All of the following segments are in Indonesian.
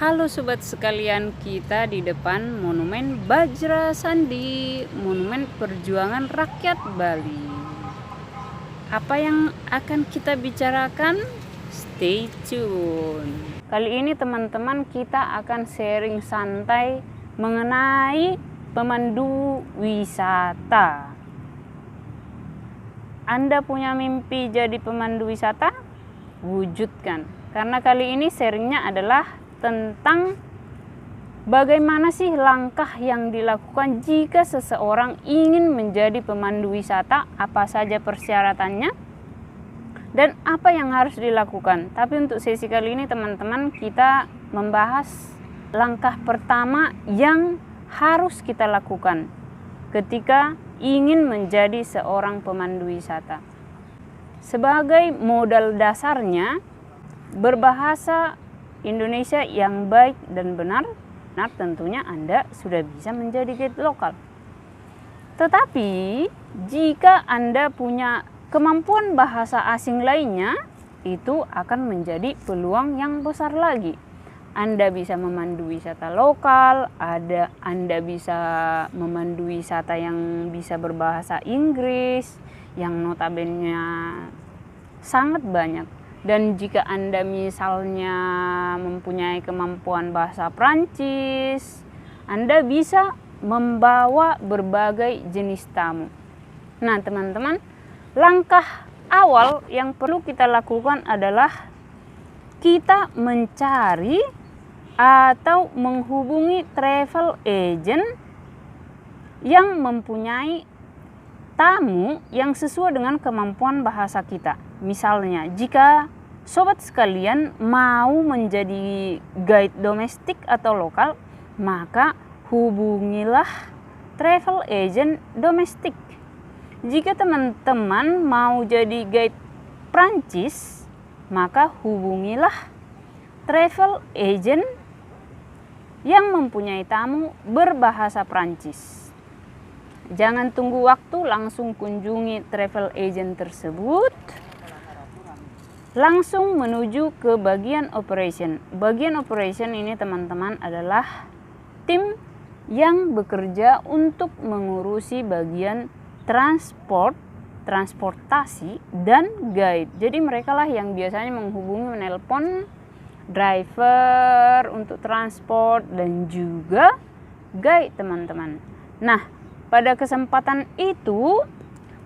Halo sobat sekalian, kita di depan Monumen Bajra Sandi, Monumen Perjuangan Rakyat Bali. Apa yang akan kita bicarakan? Stay tune. Kali ini teman-teman kita akan sharing santai mengenai pemandu wisata. Anda punya mimpi jadi pemandu wisata? Wujudkan. Karena kali ini sharingnya adalah tentang bagaimana sih langkah yang dilakukan jika seseorang ingin menjadi pemandu wisata, apa saja persyaratannya, dan apa yang harus dilakukan. Tapi untuk sesi kali ini teman-teman kita membahas langkah pertama yang harus kita lakukan ketika ingin menjadi seorang pemandu wisata. Sebagai modal dasarnya, berbahasa Indonesia yang baik dan benar, tentunya Anda sudah bisa menjadi guide lokal. Tetapi jika Anda punya kemampuan bahasa asing lainnya, itu akan menjadi peluang yang besar lagi. Anda bisa memandu wisata lokal, Anda bisa memandu wisata yang bisa berbahasa Inggris, yang notabene sangat banyak. Dan jika Anda misalnya mempunyai kemampuan bahasa Prancis, Anda bisa membawa berbagai jenis tamu. Nah teman-teman, langkah awal yang perlu kita lakukan adalah kita mencari atau menghubungi travel agent yang mempunyai tamu yang sesuai dengan kemampuan bahasa kita. Misalnya, jika sobat sekalian mau menjadi guide domestik atau lokal, maka hubungilah travel agent domestik. Jika teman-teman mau jadi guide Prancis, maka hubungilah travel agent yang mempunyai tamu berbahasa Prancis. Jangan tunggu waktu, langsung kunjungi travel agent tersebut. Langsung menuju ke bagian operation. Bagian operation ini teman-teman adalah tim yang bekerja untuk mengurusi bagian transportasi dan guide. Jadi mereka lah yang biasanya menghubungi, menelpon driver untuk transport dan juga guide teman-teman. Nah, pada kesempatan itu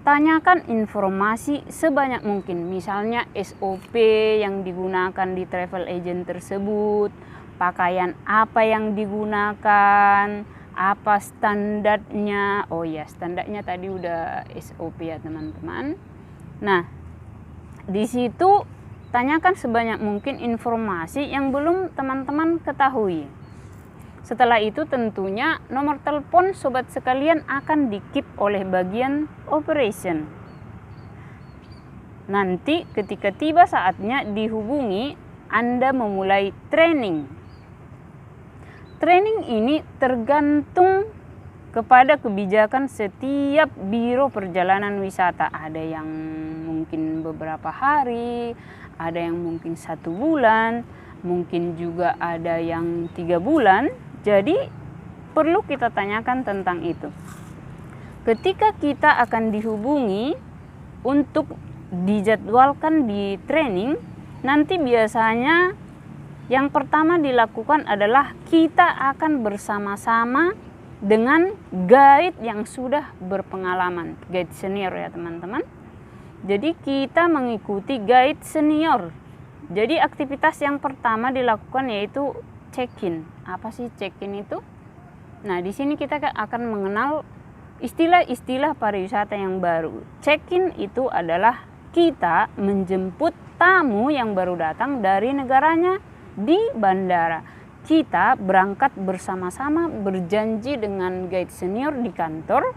tanyakan informasi sebanyak mungkin, misalnya SOP yang digunakan di travel agent tersebut, pakaian apa yang digunakan, apa standarnya. Oh ya, standarnya tadi udah SOP ya teman-teman. Nah, di situ tanyakan sebanyak mungkin informasi yang belum teman-teman ketahui. Setelah itu tentunya nomor telepon sobat sekalian akan di-keep oleh bagian operation. Nanti ketika tiba saatnya dihubungi, Anda memulai training. Training ini tergantung kepada kebijakan setiap biro perjalanan wisata. Ada yang mungkin beberapa hari, ada yang mungkin 1 bulan, mungkin juga ada yang 3 bulan. Jadi perlu kita tanyakan tentang itu. Ketika kita akan dihubungi untuk dijadwalkan di training, nanti biasanya yang pertama dilakukan adalah kita akan bersama-sama dengan guide yang sudah berpengalaman, guide senior ya teman-teman. Jadi kita mengikuti guide senior. Jadi aktivitas yang pertama dilakukan yaitu check-in. Apa sih check-in itu? Nah, di sini kita akan mengenal istilah-istilah pariwisata yang baru. Check-in itu adalah kita menjemput tamu yang baru datang dari negaranya di bandara. Kita berangkat bersama-sama, berjanji dengan guide senior di kantor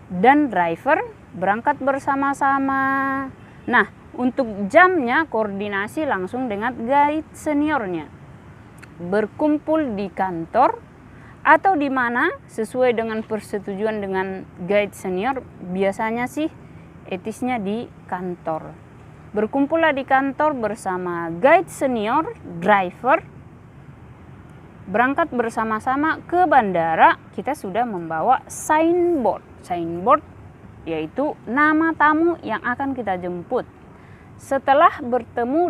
dan driver berangkat bersama-sama. Nah, untuk jamnya koordinasi langsung dengan guide seniornya. Berkumpul di kantor atau di mana sesuai dengan persetujuan dengan guide senior, biasanya sih etisnya di kantor. Berkumpullah di kantor bersama guide senior, driver, berangkat bersama-sama ke bandara, kita sudah membawa signboard. Signboard yaitu nama tamu yang akan kita jemput. Setelah bertemu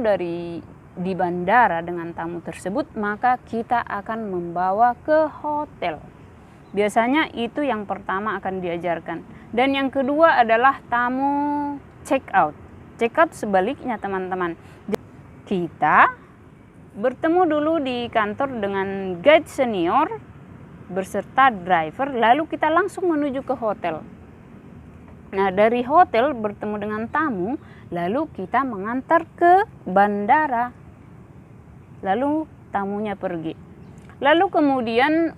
di bandara dengan tamu tersebut, maka kita akan membawa ke hotel. Biasanya itu yang pertama akan diajarkan. Dan yang kedua adalah tamu check out. Check out sebaliknya teman-teman. Kita bertemu dulu di kantor dengan guide senior beserta driver, lalu kita langsung menuju ke hotel. Nah, dari hotel bertemu dengan tamu, lalu kita mengantar ke bandara. Lalu tamunya pergi. Lalu kemudian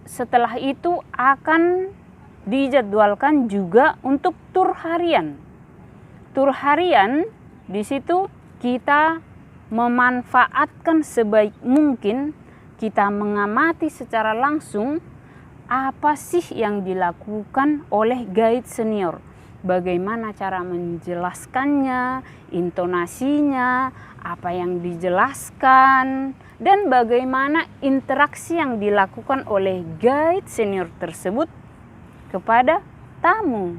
setelah itu akan dijadwalkan juga untuk tur harian. Tur harian di situ kita memanfaatkan sebaik mungkin, kita mengamati secara langsung apa sih yang dilakukan oleh guide senior. Bagaimana cara menjelaskannya, intonasinya, apa yang dijelaskan, dan bagaimana interaksi yang dilakukan oleh guide senior tersebut kepada tamu.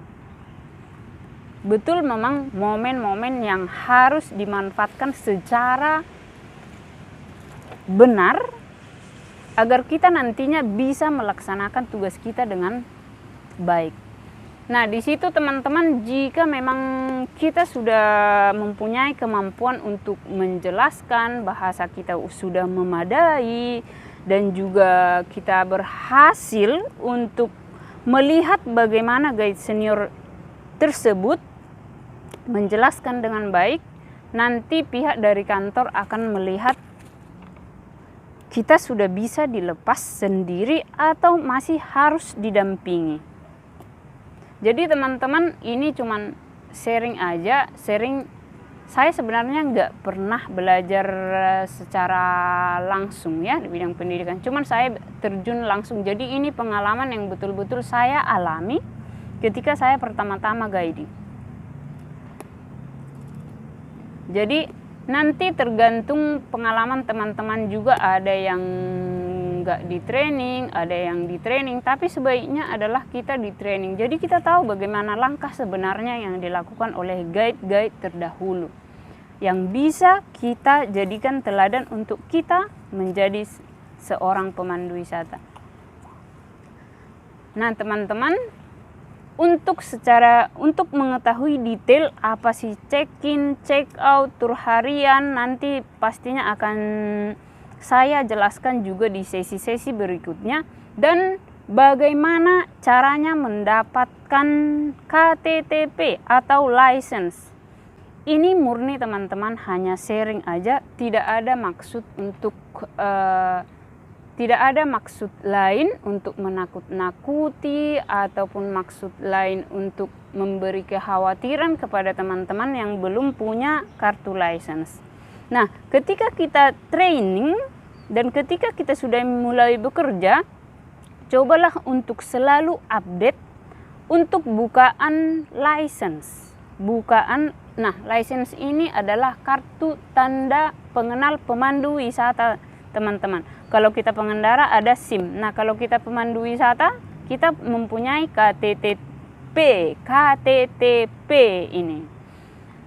Betul, memang momen-momen yang harus dimanfaatkan secara benar agar kita nantinya bisa melaksanakan tugas kita dengan baik. Nah, di situ teman-teman, jika memang kita sudah mempunyai kemampuan untuk menjelaskan, bahasa kita sudah memadai, dan juga kita berhasil untuk melihat bagaimana guide senior tersebut menjelaskan dengan baik, nanti pihak dari kantor akan melihat kita sudah bisa dilepas sendiri atau masih harus didampingi. Jadi teman-teman, ini cuman sharing aja, saya sebenarnya nggak pernah belajar secara langsung ya di bidang pendidikan. Cuman saya terjun langsung, jadi ini pengalaman yang betul-betul saya alami ketika saya pertama-tama guiding. Jadi nanti tergantung pengalaman teman-teman juga, ada yang nggak di training, ada yang di training, tapi sebaiknya adalah kita di training. Jadi kita tahu bagaimana langkah sebenarnya yang dilakukan oleh guide-guide terdahulu, yang bisa kita jadikan teladan untuk kita menjadi seorang pemandu wisata. Nah teman-teman, untuk mengetahui detail apa sih check-in, check-out, tur harian, nanti pastinya akan saya jelaskan juga di sesi-sesi berikutnya, dan bagaimana caranya mendapatkan KTTP atau license. Ini murni teman-teman hanya sharing aja, tidak ada maksud lain untuk menakut-nakuti ataupun maksud lain untuk memberi kekhawatiran kepada teman-teman yang belum punya kartu license. Nah, ketika kita training dan ketika kita sudah mulai bekerja, cobalah untuk selalu update untuk bukaan license. Nah, license ini adalah kartu tanda pengenal pemandu wisata, teman-teman. Kalau kita pengendara ada SIM. Nah, kalau kita pemandu wisata, kita mempunyai KTTP ini.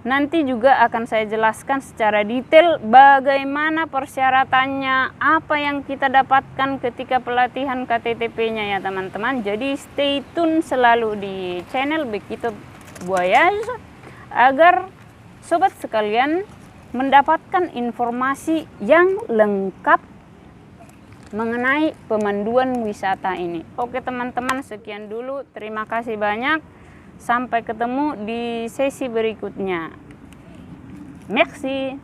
Nanti juga akan saya jelaskan secara detail bagaimana persyaratannya, apa yang kita dapatkan ketika pelatihan KTTP-nya ya teman-teman. Jadi stay tune selalu di channel Begitu Voyage agar sobat sekalian mendapatkan informasi yang lengkap mengenai pemanduan wisata ini. Oke teman-teman, sekian dulu. Terima kasih banyak. Sampai ketemu di sesi berikutnya. Merci.